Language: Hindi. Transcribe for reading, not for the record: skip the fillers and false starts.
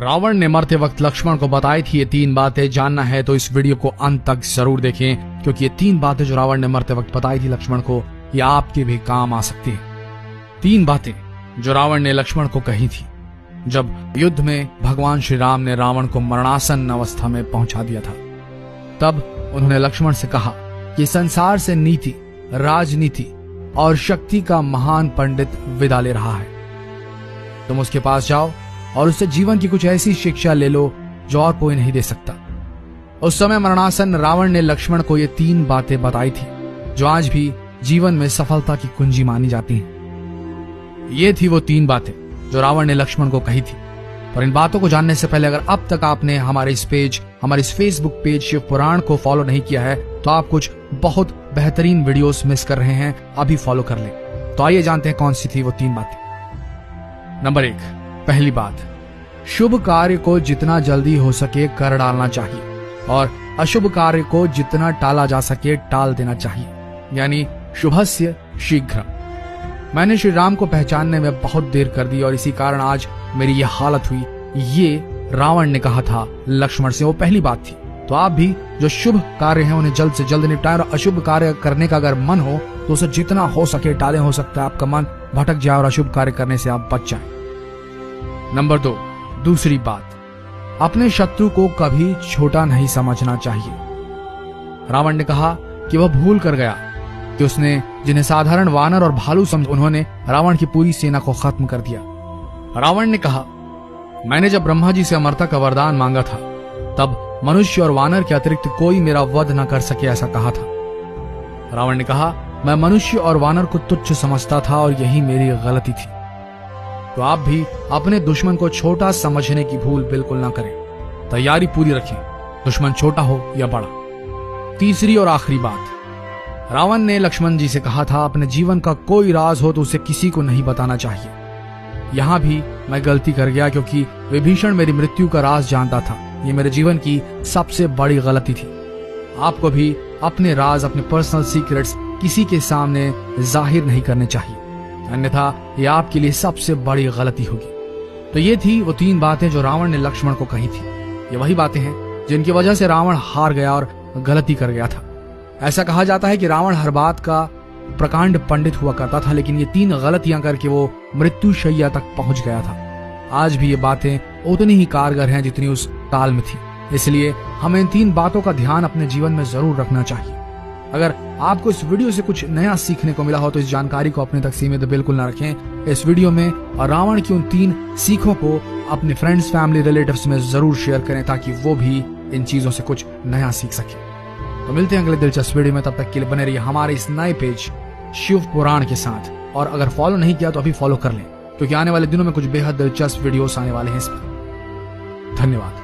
रावण ने मरते वक्त लक्ष्मण को बताई थी ये 3 बातें। जानना है तो इस वीडियो को अंत तक जरूर देखें, क्योंकि ये 3 बातें जो रावण ने मरते वक्त बताई थी लक्ष्मण को, ये आपके भी काम आ सकती है। 3 बातें जो रावण ने लक्ष्मण को कही थी जब युद्ध में भगवान श्री राम ने रावण को मरणासन अवस्था में पहुंचा दिया था। तब उन्होंने लक्ष्मण से कहा कि संसार से नीति, राजनीति और शक्ति का महान पंडित विदा ले रहा है। तुम उसके पास जाओ और उससे जीवन की कुछ ऐसी शिक्षा ले लो जो और कोई नहीं दे सकता। उस समय मरणासन रावण ने लक्ष्मण को ये 3 बातें बताई थी जो आज भी जीवन में सफलता की कुंजी मानी जाती हैं। ये थी वो 3 बातें जो रावण ने लक्ष्मण को कही थी। और इन बातों को जानने से पहले अगर अब तक आपने हमारे इस फेसबुक पेज शिव पुराण को फॉलो नहीं किया है तो आप कुछ बहुत बेहतरीन वीडियोस मिस कर रहे हैं, अभी फॉलो कर लें। तो आइए जानते हैं कौन सी थी वो 3 बातें। नंबर 1, पहली बात, शुभ कार्य को जितना जल्दी हो सके कर डालना चाहिए और अशुभ कार्य को जितना टाला जा सके टाल देना चाहिए, यानी शुभस्य शीघ्र। मैंने श्री राम को पहचानने में बहुत देर कर दी और इसी कारण आज मेरी यह हालत हुई। ये रावण ने कहा था लक्ष्मण से, वो पहली बात थी। तो आप भी जो शुभ कार्य हैं उन्हें जल्द से जल्द निपटाएं और अशुभ कार्य करने का अगर मन हो तो उसे जितना हो सके टालें। हो सकता है आपका मन भटक जाए और अशुभ कार्य करने से आप बच जाएं। नंबर 2, दूसरी बात, अपने शत्रु को कभी छोटा नहीं समझना चाहिए। रावण ने कहा कि वह भूल कर गया कि उसने जिन्हें साधारण वानर और भालू समझ, उन्होंने रावण की पूरी सेना को खत्म कर दिया। रावण ने कहा, मैंने जब ब्रह्मा जी से अमरता का वरदान मांगा था तब मनुष्य और वानर के अतिरिक्त कोई मेरा वध न कर सके, ऐसा कहा था। रावण ने कहा, मैं मनुष्य और वानर को तुच्छ समझता था और यही मेरी गलती थी। तो आप भी अपने दुश्मन को छोटा समझने की भूल बिल्कुल ना करें। तैयारी पूरी रखें, दुश्मन छोटा हो या बड़ा। तीसरी और आखिरी बात, रावण ने लक्ष्मण जी से कहा था अपने जीवन का कोई राज हो तो उसे किसी को नहीं बताना चाहिए। यहां भी मैं गलती कर गया क्योंकि विभीषण मेरी मृत्यु का राज जानता था। ये मेरे जीवन की सबसे बड़ी गलती थी। आपको भी अपने राज, अपने पर्सनल सीक्रेट्स किसी के सामने जाहिर नहीं करने चाहिए, अन्यथा ये आपके लिए सबसे बड़ी गलती होगी। तो ये थी वो 3 बातें जो रावण ने लक्ष्मण को कही थी। ये वही बातें हैं जिनकी वजह से रावण हार गया और गलती कर गया था। ऐसा कहा जाता है कि रावण हर बात का प्रकांड पंडित हुआ करता था, लेकिन ये 3 गलतियां करके वो मृत्यु शैया तक पहुंच गया था। आज भी ये बातें उतनी ही कारगर हैं जितनी उस काल में थी। इसलिए हमें इन 3 बातों का ध्यान अपने जीवन में जरूर रखना चाहिए। अगर आपको इस वीडियो से कुछ नया सीखने को मिला हो तो इस जानकारी को अपने तक सीमित बिल्कुल न रखें। इस वीडियो में और रावण की उन 3 सीखों को अपने फ्रेंड्स, फैमिली, रिलेटिव्स में जरूर शेयर करें ताकि वो भी इन चीजों से कुछ नया सीख सके। तो मिलते हैं अगले दिलचस्प वीडियो में, तब तक के लिए बने रहिए हमारे इस नए पेज शिव पुराण के साथ। और अगर फॉलो नहीं किया तो अभी फॉलो कर लें, क्योंकि आने वाले दिनों में कुछ बेहद दिलचस्प वीडियोस आने वाले हैं इस पर। धन्यवाद।